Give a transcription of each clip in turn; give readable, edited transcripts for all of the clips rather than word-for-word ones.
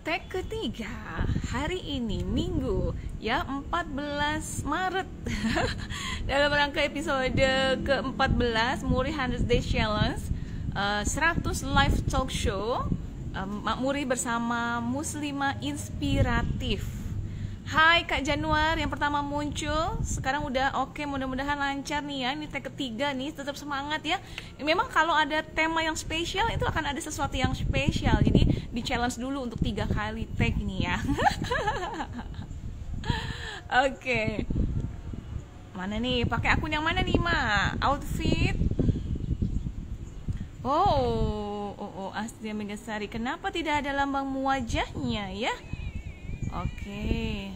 Tag ketiga hari ini Minggu ya 14 Maret dalam rangka episode ke-14 Muri 100 Day Challenge, 100 live talk show, Mak Muri bersama Muslimah Inspiratif. Hai Kak Januar yang pertama muncul, sekarang udah oke, mudah-mudahan lancar nih ya. Ini tag ketiga nih, tetap semangat ya. Memang kalau ada tema yang spesial itu akan ada sesuatu yang spesial. Jadi di challenge dulu untuk 3 kali tag nih ya. Oke. Mana nih? Pakai akun yang mana nih, Ma? Outfit. Oh, Astia Megasari. Kenapa tidak ada lambang wajahnya ya? Oke.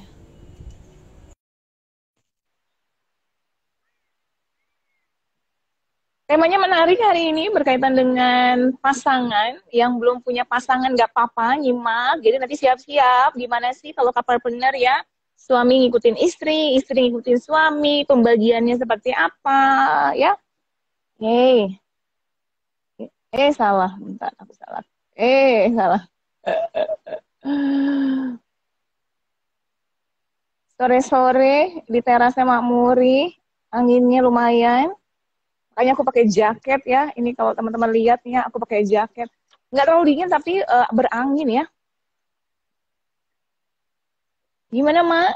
Temanya menarik hari ini berkaitan dengan pasangan. Yang belum punya pasangan gak apa-apa, nyimak. Jadi nanti siap-siap gimana sih kalau couple-partner ya. Suami ngikutin istri, istri ngikutin suami, pembagiannya seperti apa ya. Oke. Salah. Bentar, aku salah. Salah. Sore-sore di terasnya Mak Muri, anginnya lumayan. Makanya aku pakai jaket ya. Ini kalau teman-teman lihat ya, aku pakai jaket. Nggak terlalu dingin tapi berangin ya. Gimana, Mak?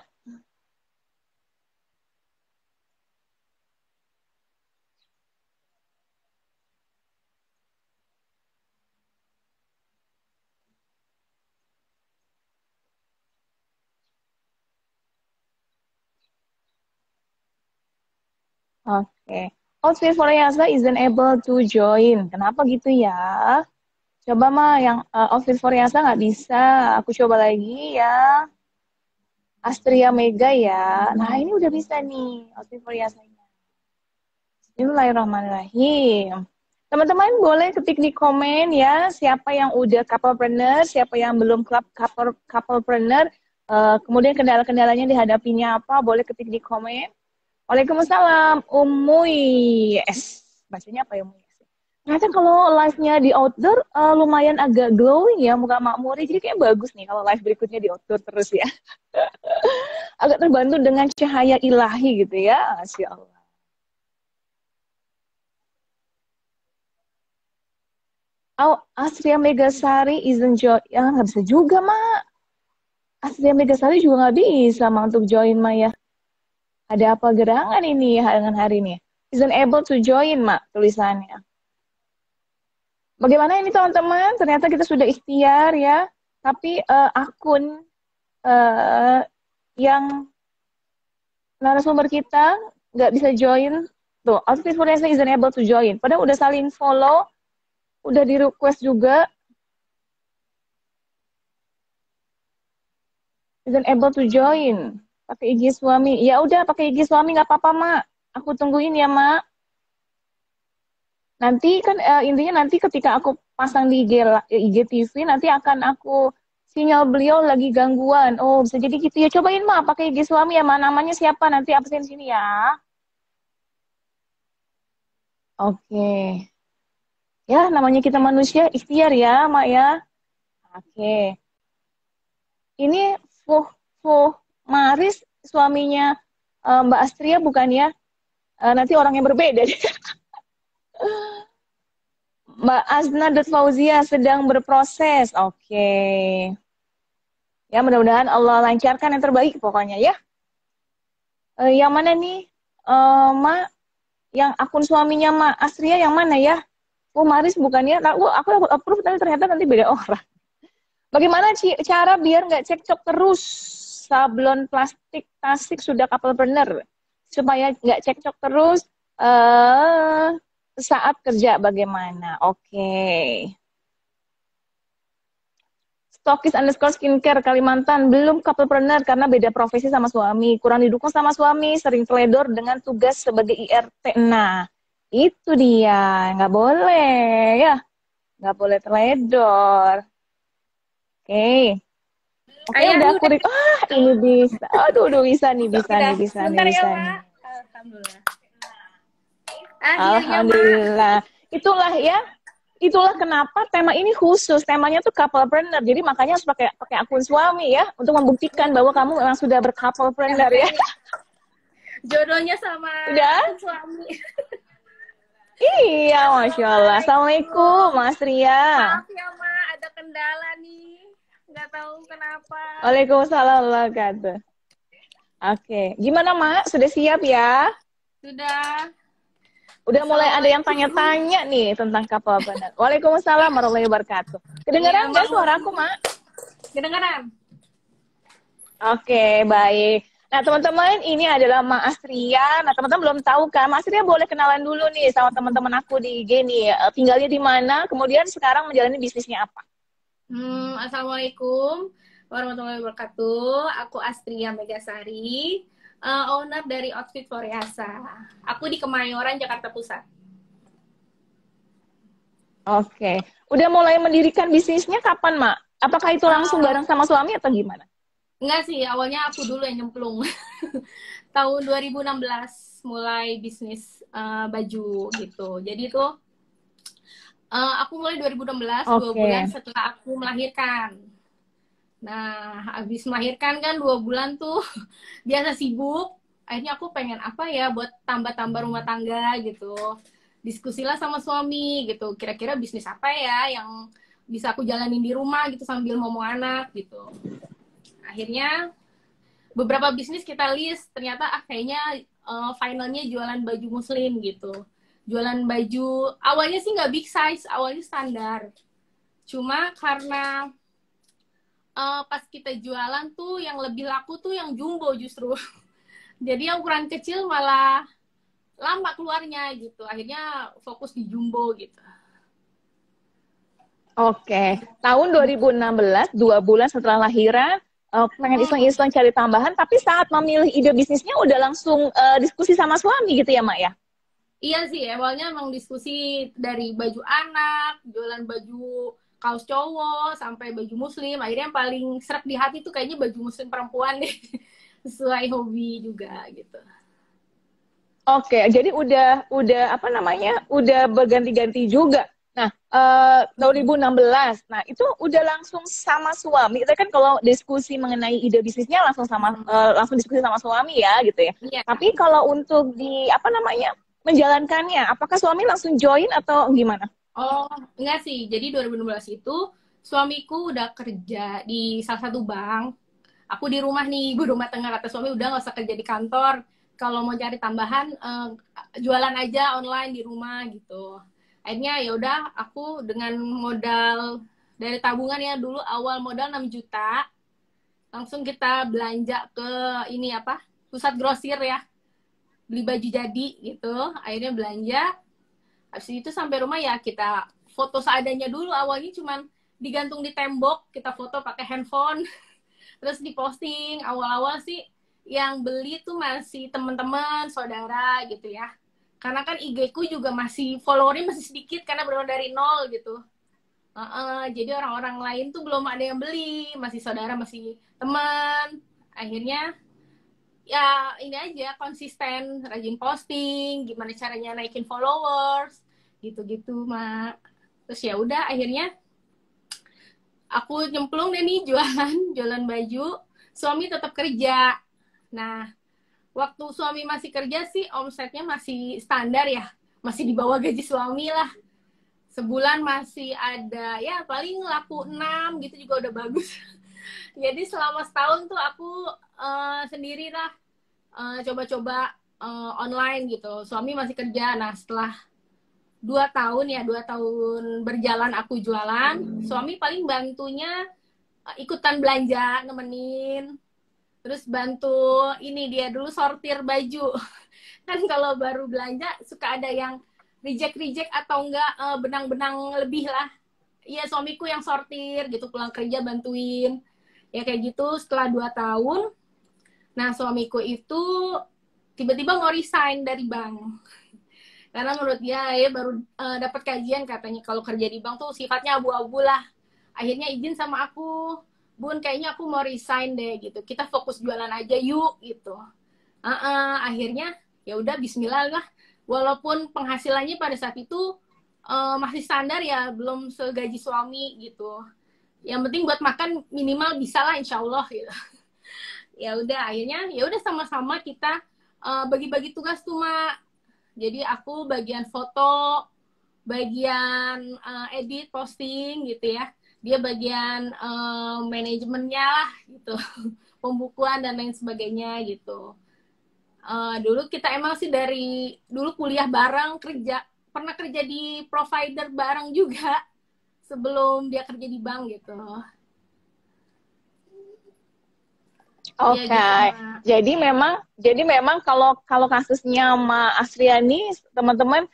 Oke. Outfit for Yasa isn't able to join. Kenapa gitu ya? Coba mah yang outfit for Yasa nggak bisa. Aku coba lagi ya. Astria Mega ya. Nah ini udah bisa nih outfit for Yasanya. Bismillahirrahmanirrahim. Teman-teman boleh ketik di komen ya. Siapa yang udah couplepreneur, siapa yang belum couplepreneur. Kemudian kendala-kendalanya dihadapinya apa, boleh ketik di komen. Waalaikumsalam, Umuyes. Bacanya apa ya, Umuyes? Ternyata kalau live-nya di outdoor lumayan agak glowing ya muka Mak Muri. Jadi kayak bagus nih kalau live berikutnya di outdoor terus ya. Agak terbantu dengan cahaya ilahi gitu ya. Masya Allah. Oh, Astria Megasari isn't join. Ya nggak bisa juga, Mak. Astria Megasari juga nggak bisa, Mak, untuk join, Mak ya. Ada apa gerangan ini dengan hari ini? Isn't able to join, Mak, tulisannya. Bagaimana ini teman-teman? Ternyata kita sudah ikhtiar ya. Tapi akun yang narasumber kita nggak bisa join. Tuh, outfit for Yasa isn't able to join. Padahal udah saling follow, udah di request juga. Isn't able to join. Pakai IG suami. Ya udah pakai IG suami nggak apa-apa, Mak. Aku tungguin ya, Mak. Nanti kan intinya nanti ketika aku pasang di IGTV nanti akan aku sinyal beliau lagi gangguan. Oh, bisa jadi gitu ya. Cobain, Mak, pakai IG suami ya, Mak. Namanya siapa? Nanti absen sini ya. Oke. Ya, namanya kita manusia, ikhtiar ya, Mak ya. Oke. Ini Maris suaminya Mbak Astria bukan ya? Nanti orang yang berbeda. Mbak Azna Fauzia sedang berproses. Oke. Ya, mudah-mudahan Allah lancarkan yang terbaik pokoknya ya. Yang mana nih? Mak, yang akun suaminya Mbak Astria yang mana ya? Oh, Maris bukan ya? Nah, aku approve tapi ternyata nanti beda orang. Bagaimana cara biar nggak cekcok terus? Sablon plastik tasik sudah couple-partner supaya nggak cekcok terus saat kerja bagaimana? Oke. Stokis _ skincare Kalimantan belum couple-partner karena beda profesi sama suami, kurang didukung sama suami, sering teledor dengan tugas sebagai IRT. Nah, itu dia, nggak boleh ya, nggak boleh teledor. Oke. Oke, udah aku ini bisa. Aduh, bisa nih. Alhamdulillah. Alhamdulillah. Itulah ya. itulah kenapa tema ini khusus. Temanya tuh couplepreneur. Jadi makanya harus pakai akun suami ya untuk membuktikan bahwa kamu memang sudah bercouplepreneur ya. Jodohnya sama Udah? akun suami. Iya, Masya Allah. Assalamualaikum, Mas Ria. Maaf ya, Ma, ada kendala nih. Nggak tahu kenapa. Waalaikumsalam warahmatullahi wabarakatuh. Oke, gimana Mak? Sudah siap ya? Sudah. Udah mulai ada yang tanya-tanya nih tentang kapal benar. Waalaikumsalam warahmatullahi wabarakatuh. Kedengeran nggak suaraku, Mak? Kedengeran. Oke, baik. Nah, teman-teman, ini adalah Mak Astria. Nah, teman-teman belum tahu kan? Mak Astria boleh kenalan dulu nih sama teman-teman aku di IG nih. Tinggalnya di mana? Kemudian sekarang menjalani bisnisnya apa? Assalamualaikum warahmatullahi wabarakatuh. Aku Astria Megasari, owner dari Outfit Floreasa. Aku di Kemayoran, Jakarta Pusat. Oke. Udah mulai mendirikan bisnisnya kapan, Mak? Apakah itu langsung bareng sama suami atau gimana? Enggak sih, awalnya aku dulu yang nyemplung. Tahun 2016 mulai bisnis baju gitu. Jadi itu aku mulai 2016, 2 bulan setelah aku melahirkan. Nah, habis melahirkan kan 2 bulan tuh biasa sibuk. Akhirnya aku pengen apa ya buat tambah-tambah rumah tangga gitu. Diskusilah sama suami gitu. Kira-kira bisnis apa ya yang bisa aku jalanin di rumah gitu sambil ngomong anak gitu. Akhirnya beberapa bisnis kita list, ternyata kayaknya finalnya jualan baju muslim gitu. Jualan baju, awalnya sih nggak big size, awalnya standar. Cuma karena pas kita jualan tuh yang lebih laku tuh yang jumbo justru. Jadi yang ukuran kecil malah lama keluarnya gitu. Akhirnya fokus di jumbo gitu. Oke, tahun 2016, 2 bulan setelah lahiran, pengen iseng-iseng cari tambahan, tapi saat memilih ide bisnisnya udah langsung diskusi sama suami gitu ya, Mak ya? Iya sih, awalnya emang diskusi dari baju anak, jualan baju kaos cowok, sampai baju muslim. Akhirnya yang paling seret di hati tuh kayaknya baju muslim perempuan deh. Sesuai hobi juga gitu. Oke, jadi udah apa namanya? Udah berganti-ganti juga. Nah, 2016. Nah, itu udah langsung sama suami. Itu kan kalau diskusi mengenai ide bisnisnya langsung langsung diskusi sama suami ya, gitu ya. Iya. Tapi kalau untuk di apa namanya? Menjalankannya, apakah suami langsung join atau gimana? Oh, enggak sih. Jadi 2016 itu suamiku udah kerja di salah satu bank. Aku di rumah nih, ibu rumah tengah, kata suami udah nggak usah kerja di kantor. Kalau mau cari tambahan, jualan aja online di rumah gitu. Akhirnya ya udah aku dengan modal dari tabungan ya dulu awal modal 6 juta. Langsung kita belanja ke ini apa? Pusat grosir ya. Beli baju jadi gitu. Akhirnya belanja. Habis itu sampai rumah ya kita foto seadanya dulu. Awalnya cuman digantung di tembok, kita foto pakai handphone. Terus diposting. Awal-awal sih yang beli tuh masih teman-teman, saudara gitu ya. Karena kan IG ku juga masih followernya masih sedikit karena benar dari nol gitu. Jadi orang-orang lain tuh belum ada yang beli, masih saudara, masih teman. Akhirnya ya ini aja konsisten, rajin posting, gimana caranya naikin followers, gitu-gitu, Mak. Terus ya udah akhirnya aku nyemplung deh nih jualan baju. Suami tetap kerja. Nah, waktu suami masih kerja sih omsetnya masih standar ya. Masih di bawah gaji suami lah. Sebulan masih ada, ya paling laku 6 gitu juga udah bagus. Jadi selama setahun tuh aku sendiri lah coba-coba online gitu. Suami masih kerja. Nah, setelah 2 tahun ya, 2 tahun berjalan aku jualan, suami paling bantunya ikutan belanja, nemenin. Terus bantu ini dia dulu sortir baju. Kan kalau baru belanja suka ada yang reject atau enggak benang-benang lebih lah. Iya, suamiku yang sortir gitu, pulang kerja bantuin. Ya kayak gitu setelah 2 tahun. Nah, suamiku itu tiba-tiba mau resign dari bank. Karena menurut dia ya baru dapat kajian katanya kalau kerja di bank tuh sifatnya abu-abu lah. Akhirnya izin sama aku, Bun, kayaknya aku mau resign deh gitu. Kita fokus jualan aja yuk gitu. Akhirnya ya udah Bismillah lah. Walaupun penghasilannya pada saat itu masih standar ya, belum segaji suami gitu. Yang penting buat makan minimal bisa lah insya Allah gitu. Ya udah akhirnya ya udah sama-sama kita bagi-bagi tugas tuh Mak. Jadi aku bagian foto, bagian edit, posting gitu ya. Dia bagian manajemennya lah gitu, pembukuan dan lain sebagainya gitu. Dulu kita emang sih dari dulu kuliah bareng, pernah kerja di provider bareng juga sebelum dia kerja di bank gitu. Oke, Ya, gitu, jadi memang kalau kasusnya Ma Asriani, teman-teman,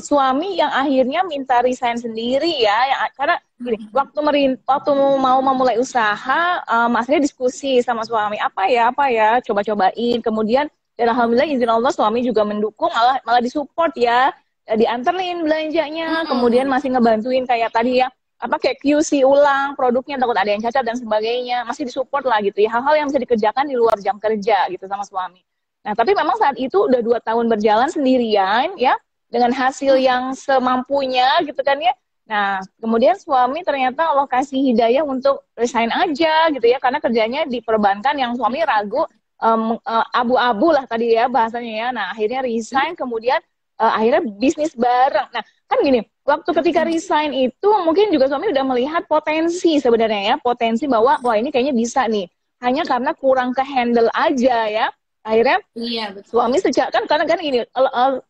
suami yang akhirnya minta resign sendiri ya, karena gini, waktu mau memulai usaha, Ma Asriani diskusi sama suami, apa ya, coba-cobain, kemudian dan alhamdulillah izin Allah suami juga mendukung, malah disupport ya, dianterin belanjanya, kemudian masih ngebantuin kayak tadi ya, kayak QC ulang produknya, takut ada yang cacat dan sebagainya, masih disupport lah gitu ya, hal-hal yang bisa dikerjakan di luar jam kerja gitu sama suami. Nah tapi memang saat itu udah 2 tahun berjalan sendirian ya, dengan hasil yang semampunya gitu kan ya. Nah kemudian suami ternyata Allah kasih hidayah untuk resign aja gitu ya, karena kerjanya di perbankan yang suami ragu, abu-abu lah tadi ya bahasanya ya. Nah akhirnya resign, kemudian akhirnya bisnis bareng. Nah kan gini, waktu ketika resign itu mungkin juga suami udah melihat potensi sebenarnya ya, potensi bahwa wah ini kayaknya bisa nih, hanya karena kurang ke handle aja ya. Akhirnya iya betul. suami sejak kan karena kan gini,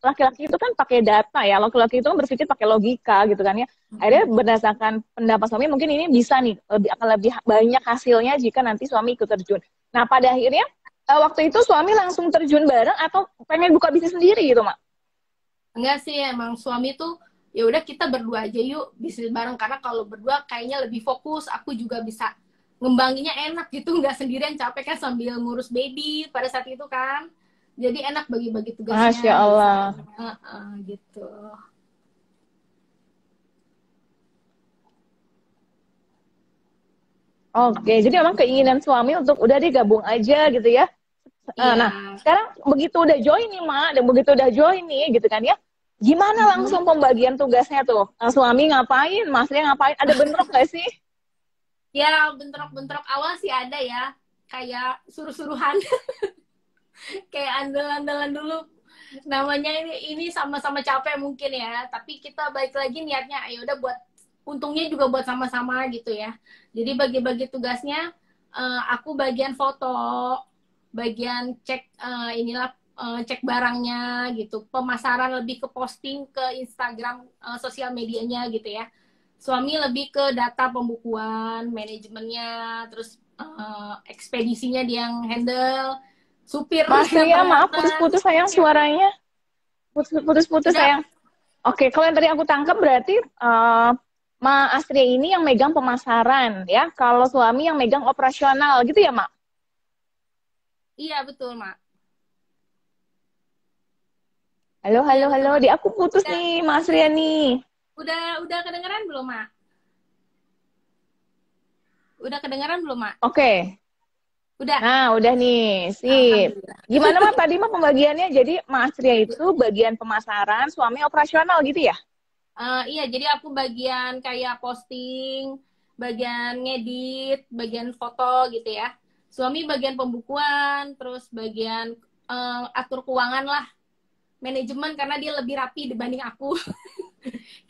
laki-laki itu kan pakai data ya, laki-laki itu kan berpikir pakai logika gitu kan ya. Akhirnya berdasarkan pendapat suami mungkin ini bisa nih, akan lebih banyak hasilnya jika nanti suami ikut terjun. Nah pada akhirnya waktu itu suami langsung terjun bareng atau pengen buka bisnis sendiri gitu Mak? Enggak sih, emang suami tuh ya udah kita berdua aja yuk bisnis bareng, karena kalau berdua kayaknya lebih fokus, aku juga bisa ngembanginnya enak gitu, nggak sendirian capek kan sambil ngurus baby pada saat itu kan, jadi enak bagi-bagi tugasnya. Masya Allah. Gitu. Oke, jadi memang keinginan suami untuk udah deh gabung aja gitu ya. Iya. Nah, sekarang begitu udah join nih Mak, dan begitu udah join nih gitu kan ya, gimana langsung pembagian tugasnya tuh? Suami ngapain, Masnya ngapain? Ada bentrok nggak sih? Ya bentrok-bentrok awal sih ada ya, kayak suruh-suruhan. Kayak andalan-andalan dulu, namanya ini sama-sama capek mungkin ya, tapi kita balik lagi niatnya ya udah buat untungnya juga buat sama-sama gitu ya. Jadi bagi-bagi tugasnya, aku bagian foto, bagian cek cek barangnya gitu, pemasaran lebih ke posting ke Instagram, sosial medianya gitu ya. Suami lebih ke data pembukuan, manajemennya, terus ekspedisinya dia yang handle, supir Mas Ria, maaf nganter-nganter. putus-putus sayang suaranya. Putus-putus Udah, sayang. Oke, kalau yang tadi aku tangkap berarti Ma Astria ini yang megang pemasaran ya, kalau suami yang megang operasional gitu ya Mak? iya betul Mak. Halo, Iya halo, betul halo, Mak. di aku putus Udah, nih Ma Astria nih. udah kedengeran belum Mak? Udah kedengeran belum Mak? Oke, Udah. nah udah nih, sip. Alhamdulillah. Gimana Mak tadi Mak pembagiannya? Jadi Ma Astria itu bagian pemasaran, suami operasional gitu ya? Iya, jadi aku bagian kayak posting, bagian ngedit, bagian foto gitu ya. Suami bagian pembukuan, terus bagian atur keuangan lah, manajemen karena dia lebih rapi dibanding aku.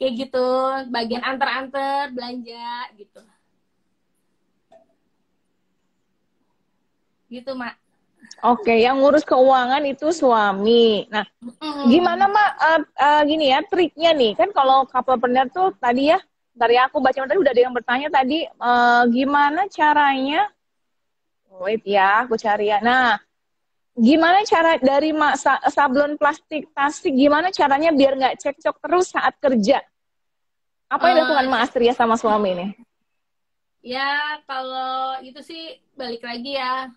Kayak gitu, bagian antar-antar belanja gitu. Gitu, Mak. Oke, yang ngurus keuangan itu suami. Nah, gimana Mak, gini ya, triknya nih, kan kalau couplepreneur tuh tadi ya, dari aku baca tadi udah ada yang bertanya tadi, gimana caranya, wait ya, aku cari ya. Nah, gimana cara dari sablon plastik tasik, gimana caranya biar nggak cekcok terus saat kerja? Apa yang dilakukan Mak Astria sama suami nih? Ya, kalau itu sih balik lagi ya.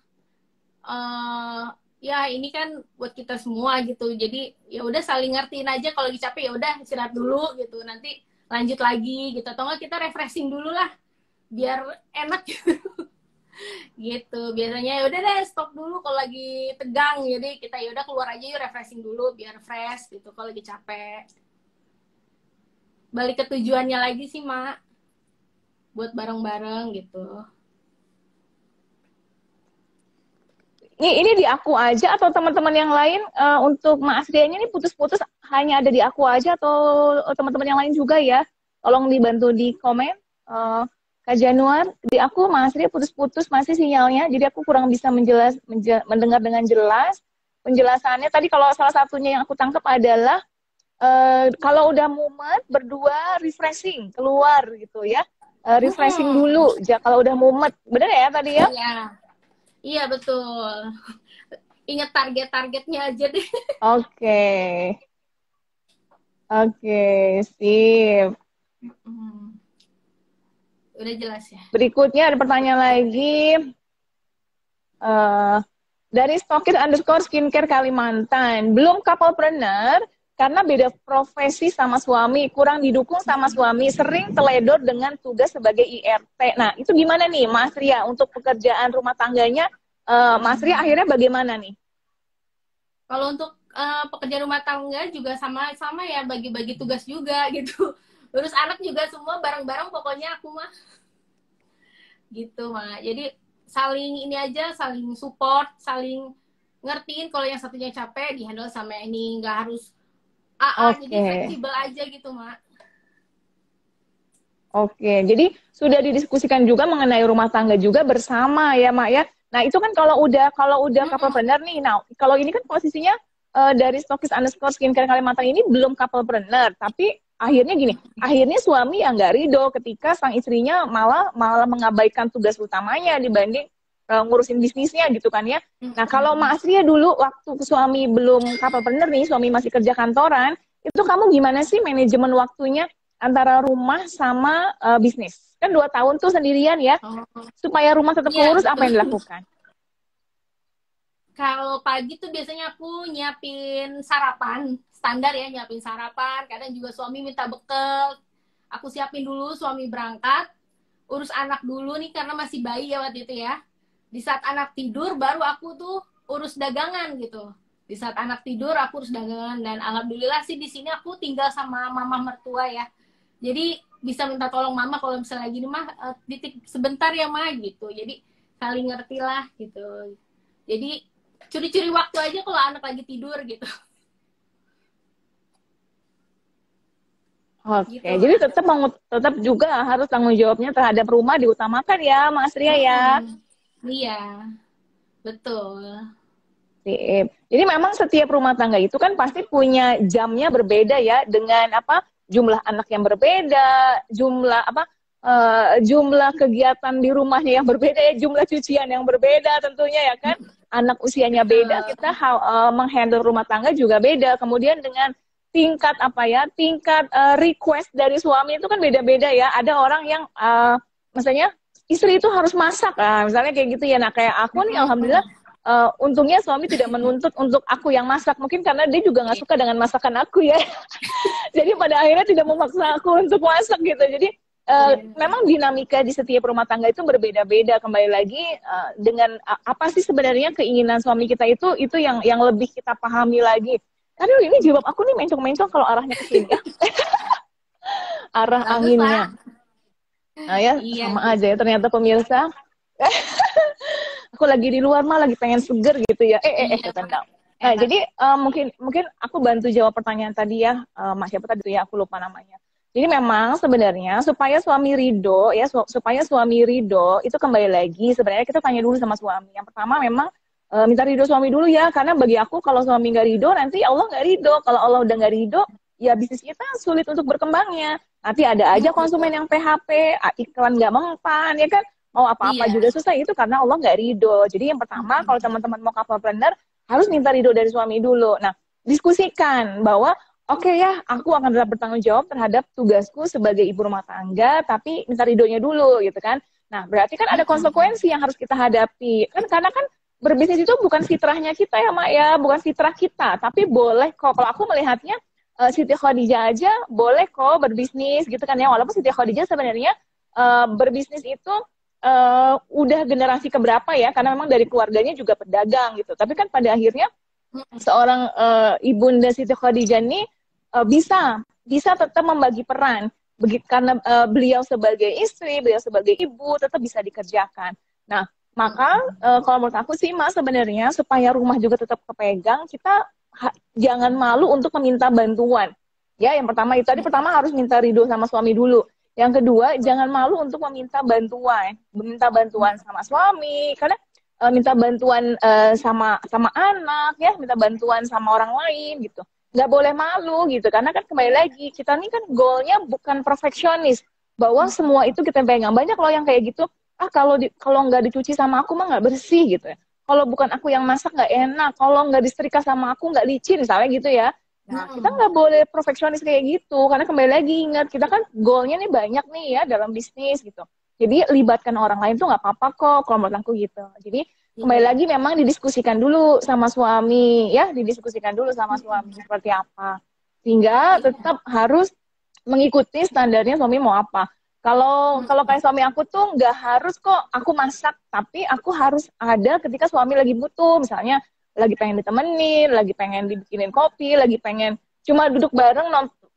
Ya ini kan buat kita semua gitu, jadi ya udah saling ngertiin aja, kalau lagi capek ya udah istirahat dulu gitu, nanti lanjut lagi gitu, atau enggak kita refreshing dulu lah biar enak gitu. Gitu biasanya ya udah deh stop dulu kalau lagi tegang, jadi kita ya udah keluar aja yuk refreshing dulu biar fresh gitu kalau lagi capek. balik ke tujuannya lagi sih, Mak. Buat bareng-bareng gitu. Ini di aku aja atau teman-teman yang lain untuk Mak Asrianya ini putus-putus hanya ada di aku aja atau teman-teman yang lain juga ya? Tolong dibantu di komen. Kak Januar, di aku Mak Asri putus-putus masih sinyalnya, jadi aku kurang bisa mendengar dengan jelas penjelasannya. Tadi kalau salah satunya yang aku tangkap adalah kalau udah mumet berdua refreshing keluar gitu ya, refreshing dulu. Kalau udah mumet, bener ya tadi ya? Iya. Iya betul. Ingat target-targetnya aja deh. Oke. Oke, sip. Udah jelas ya. Berikutnya ada pertanyaan lagi. Dari Stokir_skincare Kalimantan. Belum couplepreneur karena beda profesi sama suami. Kurang didukung sama suami. Sering teledor dengan tugas sebagai IRT. Nah, itu gimana nih Mas Ria untuk pekerjaan rumah tangganya? Mas Ria akhirnya bagaimana nih? Kalau untuk pekerja rumah tangga juga sama ya, bagi-bagi tugas juga gitu. Urus anak juga semua bareng-bareng pokoknya aku mah. Gitu mah. Jadi saling ini aja, saling support, saling ngertiin kalau yang satunya capek dihandle sama ini, nggak harus jadi fleksibel aja gitu mah. Oke, jadi sudah didiskusikan juga mengenai rumah tangga juga bersama ya Mak ya. Nah itu kan kalau udah couplepreneur nih. Nah kalau ini kan posisinya dari Stokis_skincare Kalimantan ini belum couplepreneur, tapi akhirnya gini, akhirnya suami yang nggak ridho ketika sang istrinya malah mengabaikan tugas utamanya dibanding ngurusin bisnisnya gitu kan ya. Nah kalau Mak Asria dulu waktu suami belum couplepreneur nih, suami masih kerja kantoran, itu kamu gimana sih manajemen waktunya antara rumah sama bisnis? Kan 2 tahun tuh sendirian ya, supaya rumah tetap lurus, apa yang dilakukan? Kalau pagi tuh biasanya aku nyiapin sarapan, standar ya, nyiapin sarapan. Kadang juga suami minta bekal, aku siapin dulu, suami berangkat, urus anak dulu nih karena masih bayi ya waktu itu ya. Di saat anak tidur baru aku tuh urus dagangan gitu. Di saat anak tidur aku urus dagangan, dan alhamdulillah sih di sini aku tinggal sama mama mertua ya. Jadi bisa minta tolong mama kalau misalnya gini mah titik sebentar ya mah gitu. Jadi saling ngerti lah gitu. Jadi curi-curi waktu aja kalau anak lagi tidur gitu. Oke, gitu. Jadi tetap juga harus tanggung jawabnya terhadap rumah diutamakan ya Mas Ria ya. Iya, betul. Sip. Jadi memang setiap rumah tangga itu kan pasti punya jamnya berbeda ya, dengan jumlah anak yang berbeda, jumlah kegiatan di rumahnya yang berbeda ya, jumlah cucian yang berbeda tentunya ya kan. Anak usianya beda, kita menghandle rumah tangga juga beda. Kemudian dengan tingkat request dari suami itu kan beda-beda ya. Ada orang yang misalnya istri itu harus masak, misalnya kayak gitu ya. Nah kayak aku nih alhamdulillah untungnya suami tidak menuntut untuk aku yang masak, mungkin karena dia juga nggak suka dengan masakan aku ya. Jadi pada akhirnya tidak memaksa aku untuk masak gitu. Jadi memang dinamika di setiap rumah tangga itu berbeda-beda. Kembali lagi dengan apa sih sebenarnya keinginan suami kita itu yang lebih kita pahami lagi. Aduh ini jawab aku nih mencong-mencong kalau arahnya ke sini ya. Arah anginnya. Nah ya, iya, sama aja ya ternyata pemirsa. Aku lagi di luar mah lagi pengen seger gitu ya. Ketendang. Nah, jadi mungkin aku bantu jawab pertanyaan tadi ya, Mas siapa tadi tuh ya, aku lupa namanya. Jadi memang sebenarnya supaya suami ridho ya, itu kembali lagi sebenarnya kita tanya dulu sama suami. Yang pertama memang minta ridho suami dulu ya, karena bagi aku kalau suami nggak ridho nanti Allah nggak ridho. Kalau Allah udah nggak ridho, ya bisnis kita sulit untuk berkembangnya. Nanti ada aja konsumen yang PHP, iklan nggak mempan ya kan. Mau apa-apa juga susah, itu karena Allah nggak ridho. Jadi yang pertama kalau teman-teman mau couplepreneur harus minta ridho dari suami dulu. Nah, diskusikan bahwa oke ya, aku akan tetap bertanggung jawab terhadap tugasku sebagai ibu rumah tangga, tapi minta ridhonya dulu gitu kan. Nah, berarti kan ada konsekuensi yang harus kita hadapi. Kan karena kan berbisnis itu bukan fitrahnya kita ya, Mak ya, bukan fitrah kita, tapi boleh kok. Kalau aku melihatnya Siti Khadijah aja boleh kok berbisnis gitu kan ya, walaupun Siti Khadijah sebenarnya berbisnis itu udah generasi keberapa ya, karena memang dari keluarganya juga pedagang gitu. Tapi kan pada akhirnya seorang ibunda Siti Khadijah ini bisa bisa tetap membagi peran. Karena beliau sebagai istri, beliau sebagai ibu tetap bisa dikerjakan. Nah, maka kalau menurut aku sih Mas, sebenarnya supaya rumah juga tetap kepegang, kita jangan malu untuk meminta bantuan. Ya, yang pertama itu tadi, pertama harus minta ridho sama suami dulu. Yang kedua, jangan malu untuk meminta bantuan sama suami, karena minta bantuan sama anak, ya, minta bantuan sama orang lain gitu. Nggak boleh malu gitu, karena kan kembali lagi kita ini kan goalnya bukan perfeksionis, bahwa semua itu kita pegang. Banyak loh yang kayak gitu, kalau nggak dicuci sama aku mah nggak bersih gitu ya, kalau bukan aku yang masak nggak enak, kalau nggak disetrika sama aku nggak licin, misalnya gitu ya. Nah, kita nggak boleh perfeksionis kayak gitu, karena kembali lagi ingat, kita kan goalnya nih banyak nih ya dalam bisnis gitu. Jadi libatkan orang lain tuh nggak apa-apa kok, kalau menurut aku gitu. Jadi kembali lagi memang didiskusikan dulu sama suami, ya, didiskusikan dulu sama suami seperti apa, sehingga tetap harus mengikuti standarnya suami mau apa. Kalau kayak suami aku tuh nggak harus kok aku masak, tapi aku harus ada ketika suami lagi butuh, misalnya lagi pengen ditemenin, lagi pengen dibikinin kopi, lagi pengen cuma duduk bareng,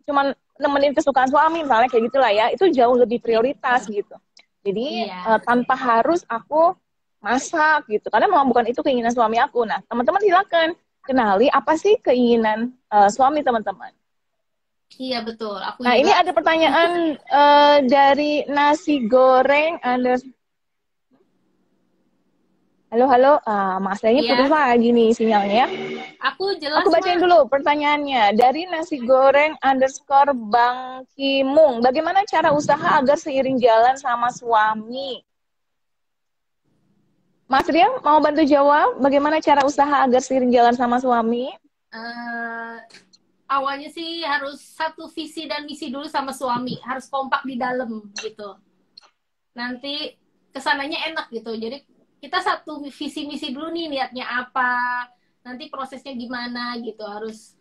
cuma nemenin kesukaan suami, misalnya kayak gitulah ya, itu jauh lebih prioritas gitu. Jadi tanpa harus aku masak gitu, karena memang bukan itu keinginan suami aku. Nah, teman-teman silakan kenali apa sih keinginan suami teman-teman. Iya betul. Nah, ini ada pertanyaan dari nasi goreng halo, Mas ini putus lagi nih sinyalnya. Aku jelas. Aku bacain dulu pertanyaannya dari nasi goreng _Bang Kimung. Bagaimana cara usaha agar seiring jalan sama suami? Mas Ria mau bantu jawab bagaimana cara usaha agar seiring jalan sama suami? Awalnya sih harus satu visi dan misi dulu sama suami, harus kompak di dalam gitu. Nanti kesananya enak gitu. Jadi kita satu visi misi dulu nih, niatnya apa, nanti prosesnya gimana gitu, harus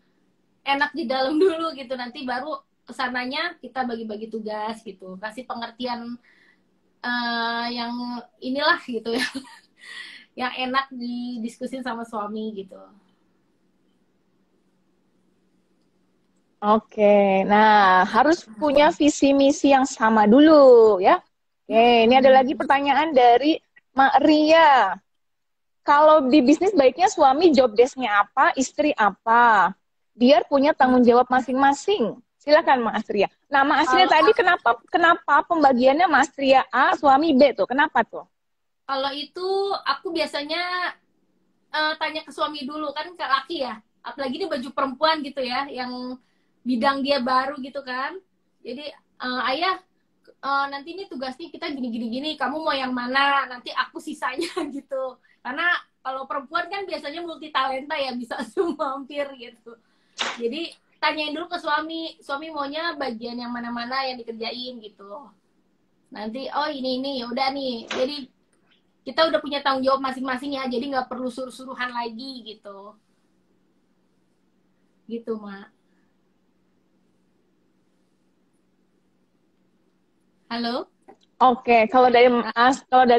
enak di dalam dulu gitu. Nanti baru kesananya kita bagi-bagi tugas gitu, kasih pengertian yang inilah gitu ya. Yang enak didiskusin sama suami gitu. Oke, nah harus punya visi misi yang sama dulu ya. Oke, ini ada lagi pertanyaan dari Mak Ria. Kalau di bisnis baiknya suami job desk-nya apa, istri apa, biar punya tanggung jawab masing-masing. Silakan Mas Ria. Nah, Mas Ria tadi kenapa pembagiannya Mas Ria A, suami B tuh? Kenapa tuh? Kalau itu aku biasanya tanya ke suami dulu, kan ke laki ya. Apalagi ini baju perempuan gitu ya, yang bidang dia baru gitu kan. Jadi ayah nanti ini tugasnya kita gini, kamu mau yang mana? Nanti aku sisanya gitu. Karena kalau perempuan kan biasanya multi talenta ya, bisa semua hampir gitu. Jadi tanyain dulu ke suami maunya bagian yang mana-mana yang dikerjain gitu. Nanti oh ini ya udah nih. Jadi kita udah punya tanggung jawab masing-masing ya, jadi nggak perlu suruh-suruhan lagi gitu. Gitu, Mak. Halo? Oke, kalau dari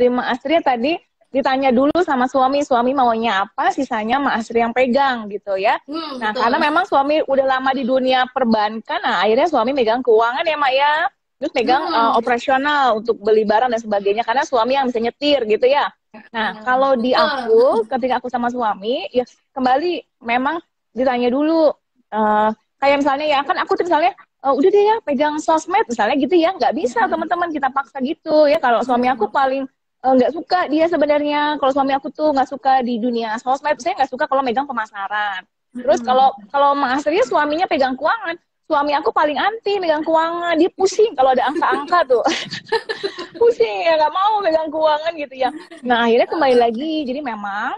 Mak Asri tadi ditanya dulu sama suami maunya apa, sisanya Mak Asri yang pegang gitu ya. Nah, betul. Karena memang suami udah lama di dunia perbankan, nah akhirnya suami megang keuangan ya Mak ya. Terus pegang operasional untuk beli barang dan sebagainya, karena suami yang bisa nyetir gitu ya. Nah, kalau di aku, ketika aku sama suami, ya kembali memang ditanya dulu, kayak misalnya ya, kan aku tuh misalnya, udah deh ya pegang sosmed misalnya gitu ya, nggak bisa teman-teman kita paksa gitu ya. Kalau suami aku paling nggak suka dia sebenarnya, kalau suami aku tuh nggak suka di dunia sosmed, saya nggak suka kalau megang pemasaran. Terus kalau Mas Asri suaminya pegang keuangan, suami aku paling anti megang keuangan, dia pusing kalau ada angka-angka tuh. Pusing ya, nggak mau megang keuangan gitu ya. Nah akhirnya kembali lagi, jadi memang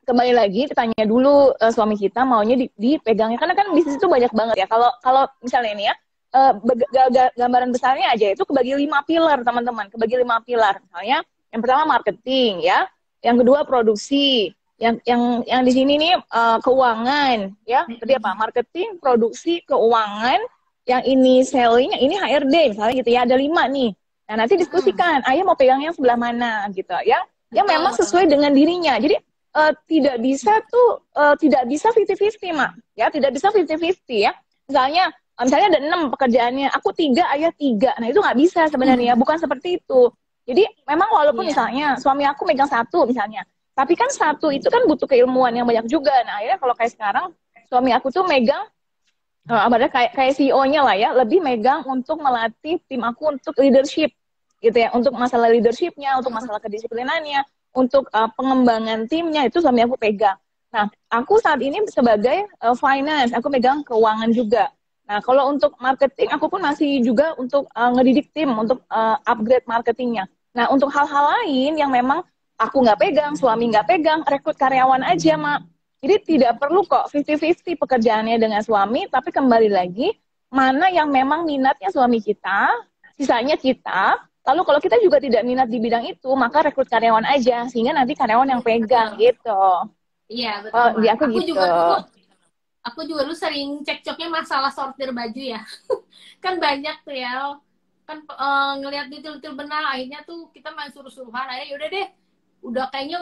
kembali lagi tanya dulu suami kita maunya dipegangnya, karena kan bisnis itu banyak banget ya. Kalau misalnya ini ya, gambaran besarnya aja itu kebagi 5 pilar teman-teman, kebagi 5 pilar. Misalnya yang pertama marketing ya, yang kedua produksi, yang di sini nih keuangan ya. Tadi apa? Marketing, produksi, keuangan. Yang ini selling, yang ini HRD misalnya gitu ya. Ada 5 nih. Nah, nanti diskusikan, ayah mau pegang yang sebelah mana gitu ya. Yang memang sesuai dengan dirinya. Jadi tidak bisa 50-50, Mak. Ya, tidak bisa 50-50 ya. Misalnya misalnya ada 6 pekerjaannya, aku 3, ayah 3. Nah itu nggak bisa sebenarnya, bukan seperti itu. Jadi memang walaupun Iya. misalnya suami aku megang 1 misalnya, tapi kan 1 itu kan butuh keilmuan yang banyak juga. Nah akhirnya kalau kayak sekarang suami aku tuh megang ada kayak CEO-nya lah ya, lebih megang untuk melatih tim aku untuk leadership gitu ya, untuk masalah leadershipnya, untuk masalah kedisiplinannya, untuk pengembangan timnya itu suami aku pegang. Nah, aku saat ini sebagai finance, aku megang keuangan juga. Nah, kalau untuk marketing, aku pun masih juga untuk ngedidik tim, untuk upgrade marketingnya. Nah, untuk hal-hal lain yang memang aku nggak pegang, suami nggak pegang, rekrut karyawan aja, Mak. Jadi tidak perlu kok 50-50 pekerjaannya dengan suami, tapi kembali lagi, mana yang memang minatnya suami kita, sisanya kita. Lalu kalau kita juga tidak minat di bidang itu, maka rekrut karyawan aja, sehingga nanti karyawan yang pegang Betul. gitu. Iya, betul, Kalau di Mak. aku Aku gitu. juga dulu sering cekcoknya masalah sortir baju ya. Kan banyak tuh ya. Kan ngelihat detail-detail benang, akhirnya tuh kita main suruh-suruhan. Akhirnya yaudah deh, udah kayaknya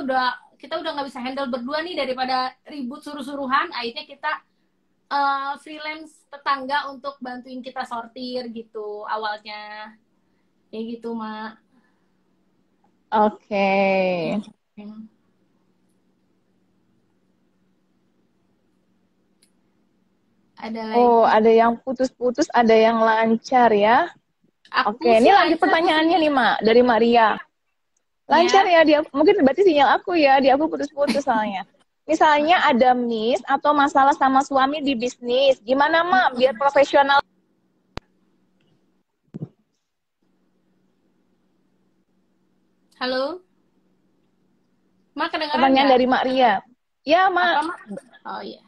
kita udah nggak bisa handle berdua nih, daripada ribut suruh-suruhan. Akhirnya kita freelance tetangga untuk bantuin kita sortir gitu awalnya. Kayak gitu, Mak. Oke. Hmm. Ada Oh, lagi. ada yang putus-putus, ada yang lancar ya. Aku Oke, ini sih lanjut lancar di pertanyaannya sini nih, Mak, dari Maria. Lancar ya. ya dia, mungkin berarti sinyal aku ya, di aku putus-putus soalnya. Misalnya ada miss atau masalah sama suami di bisnis, gimana Mak biar profesional? Halo, Mak kedengeran Pertanyaan nggak? dari Mak Ria. Ya Apa, Mak, Mak? Oh iya.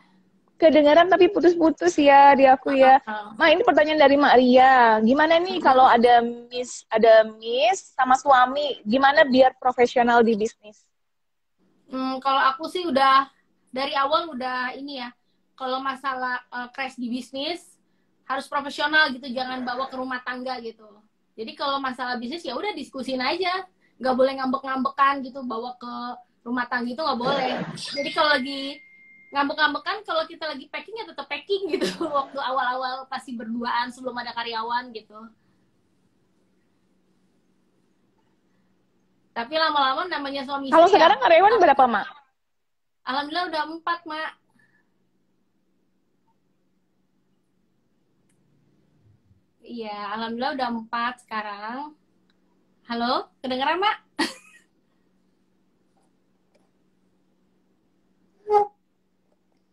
kedengaran tapi putus-putus ya di aku ya. Oh. Mak ini pertanyaan dari Mak Ria. Gimana nih kalau ada miss sama suami, gimana biar profesional di bisnis? Kalau aku sih udah dari awal udah ini ya. Kalau masalah crash di bisnis harus profesional gitu, jangan bawa ke rumah tangga gitu. Jadi kalau masalah bisnis ya udah diskusin aja, nggak boleh ngambek-ngambekan gitu, bawa ke rumah tangga itu nggak boleh. Jadi kalau lagi ngambek-ngambekan, kalau kita lagi packing ya tetap packing gitu. Waktu awal-awal pasti berduaan sebelum ada karyawan gitu. Tapi lama-lama namanya suami Kalau istri ya, sekarang karyawan berapa Mak? alhamdulillah udah 4, Mak. Iya, alhamdulillah udah 4 sekarang. Halo, kedengeran, Mak?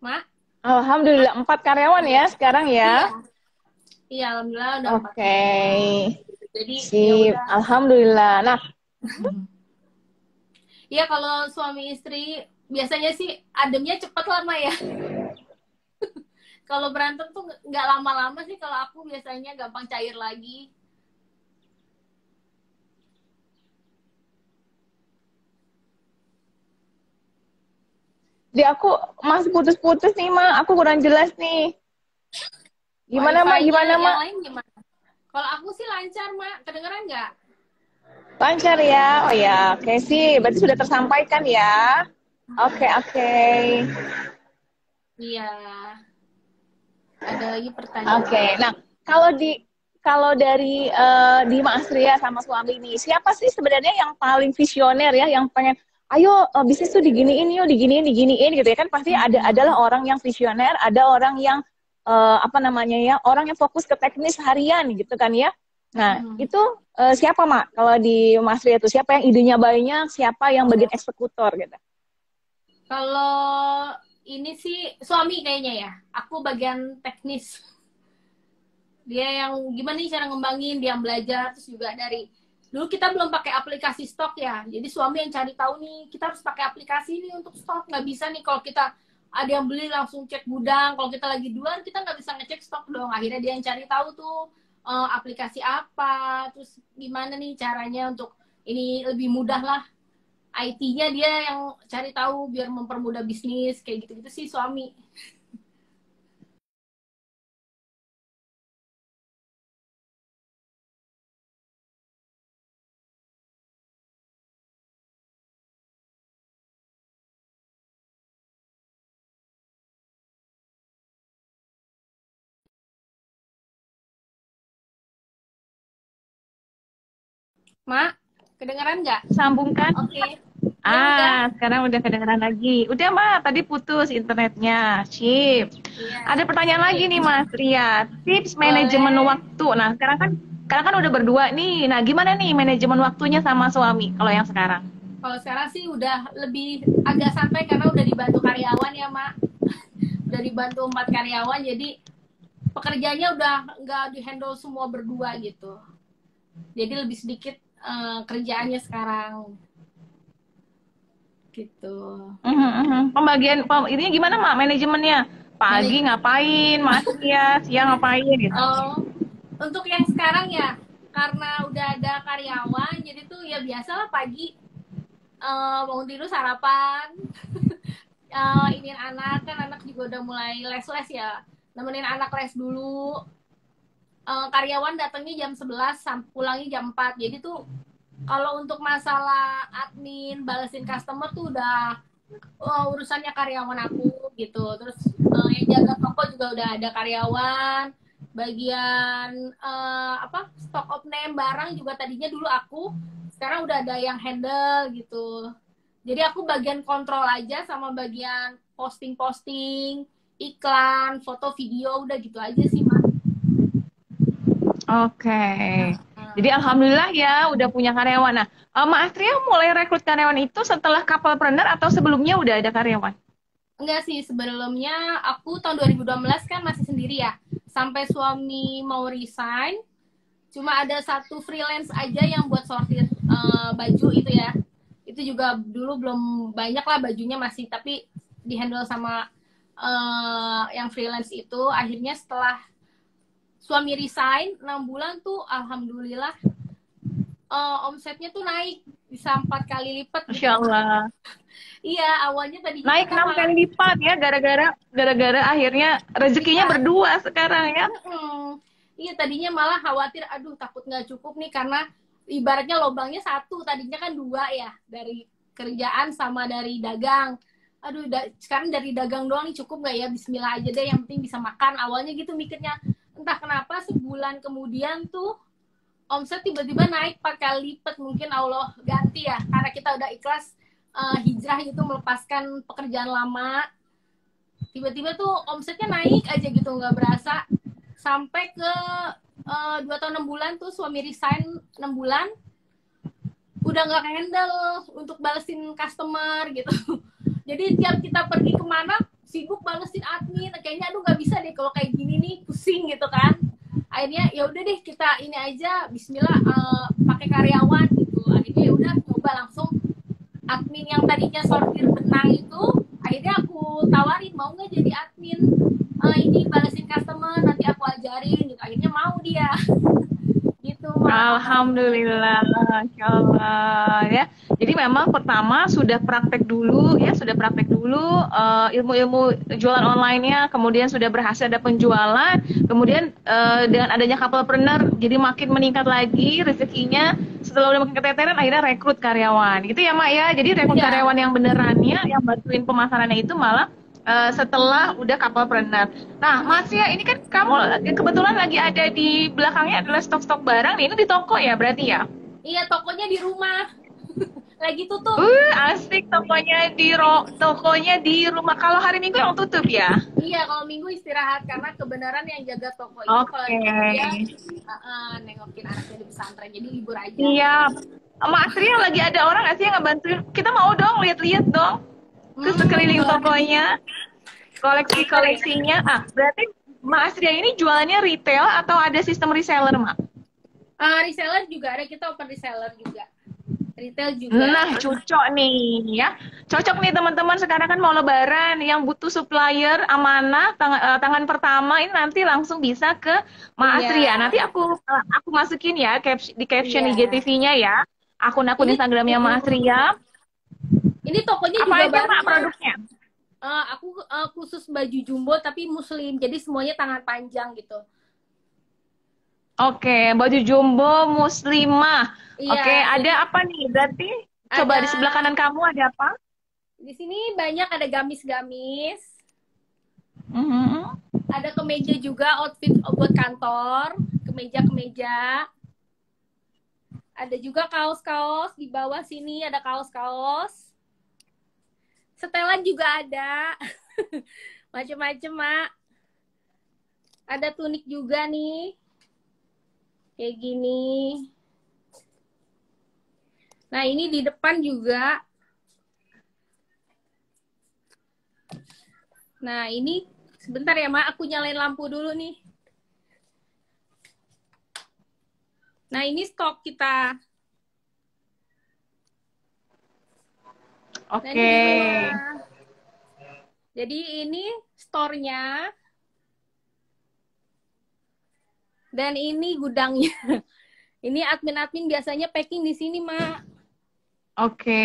Mak? Alhamdulillah 4 karyawan Iya. ya sekarang Iya. ya. Iya, alhamdulillah udah 4 Oke, semua. Jadi ya sip. udah. Alhamdulillah. Nah, Iya, kalau suami istri biasanya sih ademnya cepet lah, Mak ya. Kalau berantem tuh nggak lama-lama sih, kalau aku biasanya gampang cair lagi. di aku masih putus-putus nih, Mak. Aku kurang jelas nih. Gimana, Mak? Wifi-nya Gimana, yang Mak? lain gimana? Kalau aku sih lancar, Mak. Kedengeran nggak? Lancar ya? Oh ya, oke sih. Berarti sudah tersampaikan ya. Oke, oke. Iya. Ada lagi pertanyaan. Oke. Nah, kalau dari di Mas Ria sama suami ini, siapa sih sebenarnya yang paling visioner ya, yang pengen ayo bisnis tuh diginiin yuk, diginiin gitu ya kan pasti adalah orang yang visioner, ada orang yang apa namanya ya, orang yang fokus ke teknis harian gitu kan ya. Nah, Hmm. itu siapa Mak? Kalau di Mas Ria itu siapa yang idenya banyak, siapa yang bagian eksekutor gitu? Kalau ini sih suami kayaknya ya. Aku bagian teknis. Dia yang gimana nih cara ngembangin, dia yang belajar, terus juga dari dulu kita belum pakai aplikasi stok ya. Jadi suami yang cari tahu nih, kita harus pakai aplikasi ini untuk stok. Nggak bisa nih kalau kita ada yang beli langsung cek gudang. Kalau kita lagi luar, kita nggak bisa ngecek stok dong. Akhirnya dia yang cari tahu tuh aplikasi apa, terus gimana nih caranya untuk ini lebih mudah lah. IT-nya dia yang cari tahu biar mempermudah bisnis kayak gitu-gitu sih suami. Mak, kedengeran nggak? Sambungkan. Oke. Ya udah. Sekarang udah kedengeran lagi. Udah, Mbak, tadi putus internetnya. Sip. Iya. Ada pertanyaan lagi nih, Mas Ria. Tips manajemen Boleh. waktu. Nah, sekarang kan udah berdua nih. Nah, gimana nih manajemen waktunya sama suami kalau yang sekarang? Kalau sekarang sih udah lebih agak santai karena udah dibantu karyawan ya, Mak. Udah dibantu 4 karyawan, jadi pekerjaannya udah nggak dihandle semua berdua gitu. Jadi lebih sedikit kerjaannya sekarang. Gitu. Ininya gimana, Mak? Manajemennya? Pagi ngapain, Mas Ria? Siang ngapain gitu? Untuk yang sekarang ya, karena udah ada karyawan, jadi tuh ya biasalah pagi bangun tidur sarapan, iniin anak, kan anak juga udah mulai les-les ya, nemenin anak les dulu. Karyawan datangnya jam 11, pulangnya jam 4. Jadi tuh kalau untuk masalah admin, balesin customer tuh udah urusannya karyawan aku gitu. Terus yang jaga toko juga udah ada karyawan. Bagian stock of name barang juga tadinya dulu aku, sekarang udah ada yang handle gitu. Jadi aku bagian kontrol aja sama bagian posting-posting, iklan, foto, video, udah gitu aja sih, Mak. Oke. Jadi alhamdulillah ya udah punya karyawan. Nah, Mbak Astria mulai rekrut karyawan itu setelah couplepreneur atau sebelumnya udah ada karyawan? Enggak sih, sebelumnya aku tahun 2012 kan masih sendiri ya. Sampai suami mau resign, cuma ada satu freelance aja yang buat sortir baju itu ya. Itu juga dulu belum banyak lah bajunya masih, tapi dihandle sama yang freelance itu. Akhirnya setelah suami resign 6 bulan tuh alhamdulillah omsetnya tuh naik bisa 4 kali lipat. Masya Allah. Iya, awalnya tadi naik 6 kali lipat ya, gara-gara akhirnya rezekinya berdua sekarang ya. Iya, tadinya malah khawatir, aduh takut nggak cukup nih, karena ibaratnya lobangnya 1, tadinya kan 2 ya, dari kerjaan sama dari dagang. Aduh, sekarang dari dagang doang nih cukup nggak ya, bismillah aja deh, yang penting bisa makan. Awalnya gitu mikirnya, entah kenapa sebulan kemudian tuh omset tiba-tiba naik 4 kali lipat. Mungkin Allah ganti ya, karena kita udah ikhlas hijrah gitu, melepaskan pekerjaan lama. Tiba-tiba tuh omsetnya naik aja gitu, nggak berasa. Sampai ke 2 tahun 6 bulan tuh suami resign 6 bulan. Udah nggak handle untuk balesin customer gitu. Jadi tiap kita pergi kemana, sibuk balesin admin. Kayaknya aduh nggak bisa deh kalau kayak gini nih, pusing gitu kan. Akhirnya ya udah deh kita ini aja, bismillah pakai karyawan gitu. Akhirnya ya udah coba langsung admin yang tadinya sortir benang itu, akhirnya aku tawarin mau nggak jadi admin ini balesin customer, nanti aku ajarin gitu. Akhirnya mau dia. Gitu. Alhamdulillah, Masya Allah ya. Jadi memang pertama sudah praktek dulu ilmu-ilmu jualan online-nya, kemudian sudah berhasil ada penjualan, kemudian dengan adanya couplepreneur jadi makin meningkat lagi rezekinya. Setelah udah makin keteteran akhirnya rekrut karyawan gitu ya, Mak ya. Jadi rekrut karyawan yang benerannya, yang bantuin pemasarannya itu malah setelah udah couplepreneur. Nah, Mas ya, ini kan kamu kebetulan lagi ada di belakangnya adalah stok-stok barang nih. Ini di toko ya berarti ya? Iya, tokonya di rumah. Lagi tutup. Asik, tokonya di rumah. Kalau hari Minggu yang tutup ya? Iya, kalau Minggu istirahat karena kebenaran yang jaga toko itu kalau dia nengokin anaknya di pesantren, jadi libur aja. Iya. Mas Ria lagi ada orang nggak sih yang ngebantuin? Kita mau dong lihat-lihat dong ke sekeliling tokonya, koleksinya. Berarti Mas Ria ini jualannya retail atau ada sistem reseller, Mak? Reseller juga ada, kita open reseller juga. Retail juga. Nah, cocok nih ya. Cocok nih teman-teman, sekarang kan mau lebaran, yang butuh supplier amanah tangan pertama ini nanti langsung bisa ke Mas Ria. Nanti aku masukin ya di caption IGTV-nya ya. Akun-akun Instagramnya Mas Ria. Ini tokonya apa juga aja Mak produknya? Aku khusus baju jumbo tapi muslim, jadi semuanya tangan panjang gitu. Oke, baju jumbo muslimah. Iya, Oke, ada apa nih? Berarti coba di sebelah kanan kamu ada apa? Di sini banyak, ada gamis-gamis. Ada kemeja juga, outfit buat kantor, kemeja-kemeja. Ada juga kaos-kaos di bawah sini, ada kaos-kaos. Setelan juga ada. Macem-macem, Mak. Ada tunik juga nih. Kayak gini. Nah, ini di depan juga. Nah, ini sebentar ya, Mak. Aku nyalain lampu dulu nih. Nah, ini stok kita. Oke. Nah, ini di rumah. Jadi ini store-nya. Dan ini gudangnya. Ini admin-admin biasanya packing di sini, Mak. Oke,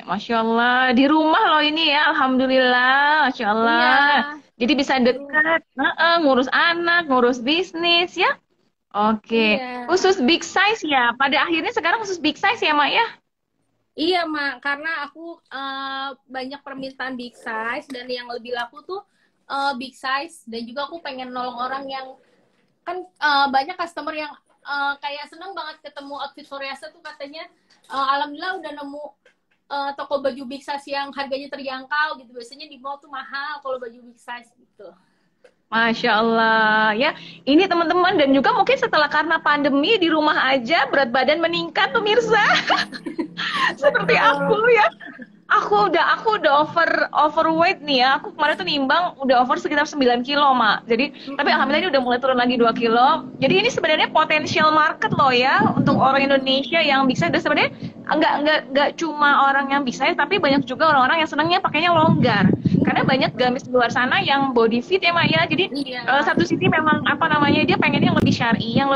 Masya Allah. Di rumah loh ini ya, Alhamdulillah, Masya Allah. Iya. Jadi bisa dekat, ngurus anak, ngurus bisnis ya. Oke, Iya. khusus big size ya. Pada akhirnya sekarang khusus big size ya, Mak ya? Iya, Mak. Karena aku banyak permintaan big size dan yang lebih laku tuh big size. Dan juga aku pengen nolong orang yang kan banyak customer yang kayak seneng banget ketemu outfit Koreasa tuh katanya alhamdulillah udah nemu toko baju big size yang harganya terjangkau gitu. Biasanya di mall tuh mahal kalau baju big size gitu. Masya Allah ya. Ini teman-teman dan juga mungkin setelah karena pandemi di rumah aja berat badan meningkat pemirsa. Seperti aku ya. Aku udah overweight nih ya. Aku kemarin tuh nimbang udah over sekitar 9 kilo, Mak. Jadi, tapi alhamdulillah ini udah mulai turun lagi 2 kilo. Jadi ini sebenarnya potensial market loh ya untuk orang Indonesia yang bisa. Dan sebenarnya enggak cuma orang yang bisa, tapi banyak juga orang-orang yang senangnya pakainya longgar. Karena banyak gamis di luar sana yang body fit ya, Mak ya. Jadi satu sisi memang apa namanya dia pengennya yang lebih syar'i, yang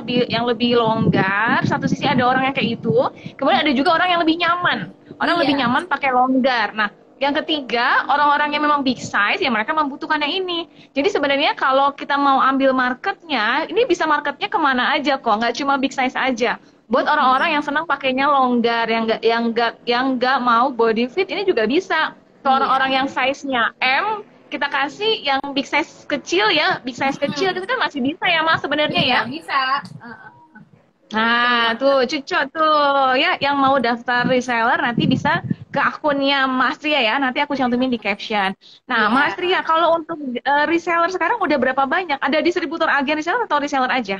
lebih longgar. Satu sisi ada orang yang kayak itu. Kemudian ada juga orang yang lebih nyaman. Orang lebih nyaman pakai longgar. Nah, yang ketiga, orang-orang yang memang big size, ya mereka membutuhkan yang ini. Jadi sebenarnya kalau kita mau ambil marketnya, ini bisa marketnya kemana aja kok, nggak cuma big size aja. Buat orang-orang yang senang pakainya longgar, yang nggak mau body fit, ini juga bisa. Kalau orang-orang yang size-nya M, kita kasih yang big size kecil ya, big size kecil itu kan masih bisa ya, Mas sebenarnya ya. Bisa. Nah, tuh cucok tuh ya yang mau daftar reseller nanti bisa ke akunnya Mas Ria ya. Nanti aku cantumin di caption. Nah, Mas Ria, kalau untuk reseller sekarang udah berapa banyak? Ada distributor agen reseller atau reseller aja?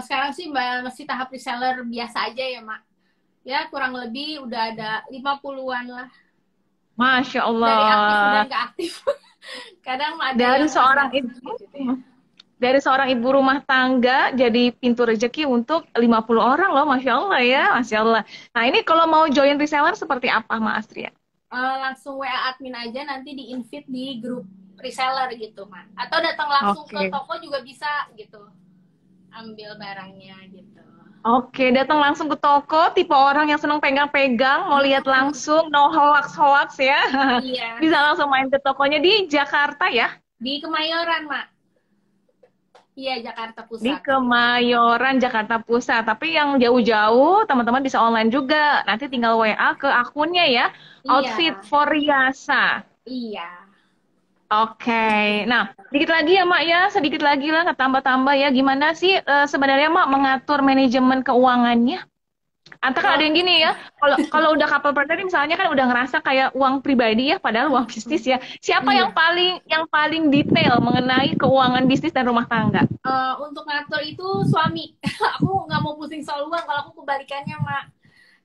Sekarang sih masih tahap reseller biasa aja ya, Mak. Ya, kurang lebih udah ada 50-an lah. Masya Allah. Dari aktif dan nggak aktif. Kadang ada dari yang seorang ibu dari seorang ibu rumah tangga jadi pintu rezeki untuk 50 orang loh, Masya Allah ya, Masya Allah. Nah ini kalau mau join reseller seperti apa, Mas Astria? Langsung WA admin aja, nanti di-invite di grup reseller gitu, Mak. Atau datang langsung ke toko juga bisa gitu, ambil barangnya gitu. Oke, datang langsung ke toko, tipe orang yang seneng pegang-pegang, mau lihat langsung, no hoax-hoax ya. Iya. Bisa langsung main ke tokonya di Jakarta ya? Di Kemayoran, Mak. Iya, Jakarta Pusat. Di Kemayoran, Jakarta Pusat. Tapi yang jauh-jauh, teman-teman bisa online juga. Nanti tinggal WA ke akunnya ya. Outfit for Riasa. Iya. Oke. Nah, sedikit lagi ya, Mak ya. Sedikit lagi lah, tambah-tambah ya. Gimana sih sebenarnya, Mak, mengatur manajemen keuangannya? Atau kan ada yang gini ya, kalau udah couple partner misalnya kan udah ngerasa kayak uang pribadi ya, padahal uang bisnis ya. Siapa yang paling detail mengenai keuangan bisnis dan rumah tangga? Untuk ngatur itu suami. Aku nggak mau pusing soal uang, kalau aku kebalikannya, Mak.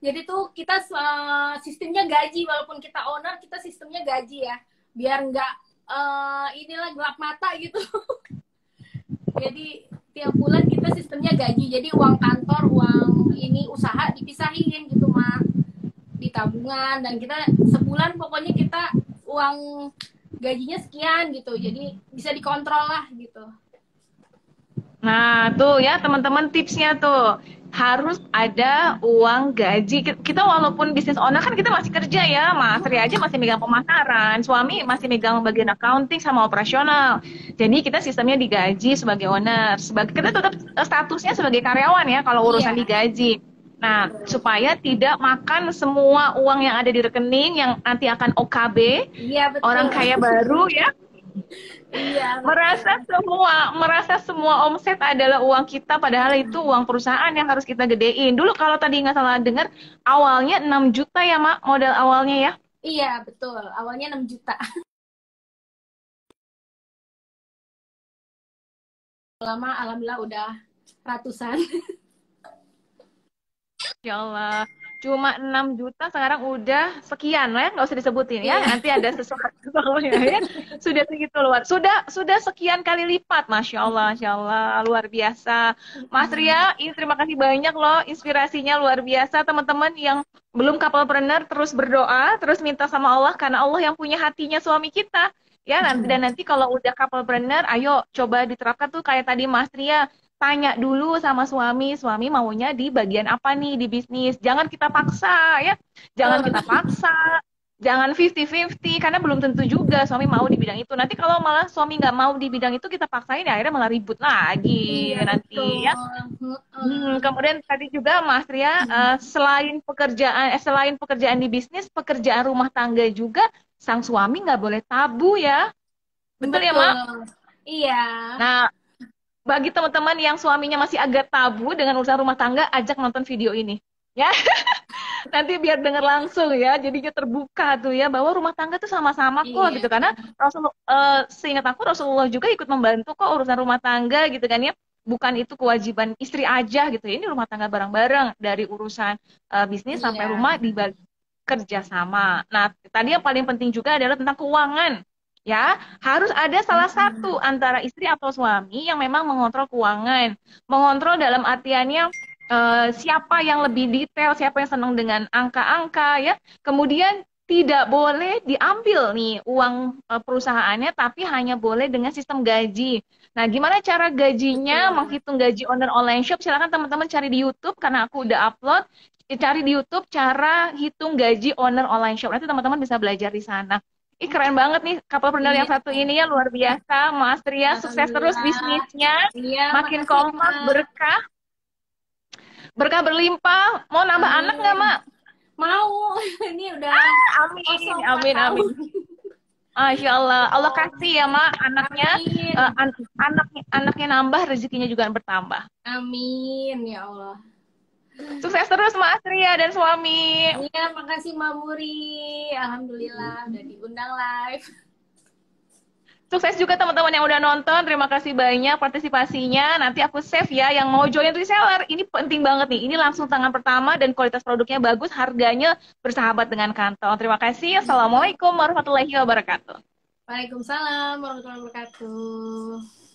Jadi tuh kita sistemnya gaji, walaupun kita owner, kita sistemnya gaji ya, biar nggak inilah gelap mata gitu. Jadi tiap bulan kita sistemnya gaji, jadi uang kantor, uang ini usaha dipisahin gitu, Mak, di tabungan. Dan kita sebulan pokoknya kita uang gajinya sekian gitu, jadi bisa dikontrol lah gitu. Nah tuh ya teman-teman, tipsnya tuh harus ada uang gaji. Kita walaupun bisnis owner kan kita masih kerja ya, Mas Ria aja masih megang pemasaran, suami masih megang bagian accounting sama operasional. Jadi kita sistemnya digaji sebagai owner, kita tetap statusnya sebagai karyawan ya kalau urusan digaji. Nah, supaya tidak makan semua uang yang ada di rekening yang nanti akan OKB, betul. Orang kaya baru ya. Iya, Merasa betul. semua omset adalah uang kita, padahal itu uang perusahaan yang harus kita gedein. Dulu kalau tadi nggak salah dengar, awalnya 6 juta ya, Mak, modal awalnya ya. Iya, betul. Awalnya 6 juta. Lama, alhamdulillah udah ratusan. Ya Allah, cuma 6 juta sekarang udah sekian ya, nggak usah disebutin ya. Iya. Nanti ada sesuatu soalnya ya. Sudah segitu luar. Sudah sekian kali lipat, Masya Allah, luar biasa. Mas Ria, terima kasih banyak loh, inspirasinya luar biasa. Teman-teman yang belum couplepreneur terus berdoa, terus minta sama Allah karena Allah yang punya hatinya suami kita. Ya, nanti kalau udah couplepreneur, ayo coba diterapkan tuh kayak tadi Mas Ria, tanya dulu sama suami maunya di bagian apa nih di bisnis. Jangan kita paksa ya. Jangan kita paksa. Jangan 50-50 karena belum tentu juga suami mau di bidang itu. Nanti kalau malah suami nggak mau di bidang itu kita paksain ya akhirnya malah ribut lagi Iya, nanti ya. betul. Kemudian tadi juga Mas Ria, selain pekerjaan di bisnis, pekerjaan rumah tangga juga sang suami nggak boleh tabu ya. Betul ya, Mak? Betul. Iya. Nah, bagi teman-teman yang suaminya masih agak tabu dengan urusan rumah tangga, ajak nonton video ini. Ya, nanti biar denger langsung ya, jadinya terbuka tuh ya, bahwa rumah tangga tuh sama-sama kok Iya. gitu. Karena seingat aku Rasulullah juga ikut membantu kok urusan rumah tangga gitu kan ya. Bukan itu kewajiban istri aja gitu. Ini rumah tangga bareng-bareng, dari urusan bisnis sampai Iya. rumah dibagi kerja sama. Nah, tadi yang paling penting juga adalah tentang keuangan. Ya, harus ada salah satu antara istri atau suami yang memang mengontrol keuangan. Mengontrol dalam artiannya siapa yang lebih detail, siapa yang senang dengan angka-angka ya. Kemudian tidak boleh diambil nih uang perusahaannya, tapi hanya boleh dengan sistem gaji. Nah, gimana cara gajinya, Betul. menghitung gaji owner online shop? Silakan teman-teman cari di YouTube karena aku udah upload. Cari di YouTube cara hitung gaji owner online shop. Nanti teman-teman bisa belajar di sana. Ih, keren banget nih couplepreneur Iya. yang satu ini ya, luar biasa. Mas Ria, sukses terus Alhamdulillah. bisnisnya. Iya, Makin makasih, kompak, Mak. berkah. Berkah berlimpah. Mau nambah anak nggak, Amin. Mak? Mau. Ini udah Amin, kosong 4 amin, tahun. amin. Masya Allah. Allah kasih ya, Mak, anaknya. Amin. Anaknya nambah, rezekinya juga bertambah. Amin, ya Allah. Sukses terus, Mas Ria dan suami. Iya, makasih Mbak Muri. Alhamdulillah udah diundang live. Sukses juga teman-teman yang udah nonton. Terima kasih banyak partisipasinya. Nanti aku save ya. Yang mau join reseller, ini penting banget nih. Ini langsung tangan pertama dan kualitas produknya bagus. Harganya bersahabat dengan kantong. Terima kasih. Assalamualaikum warahmatullahi wabarakatuh. Waalaikumsalam warahmatullahi wabarakatuh.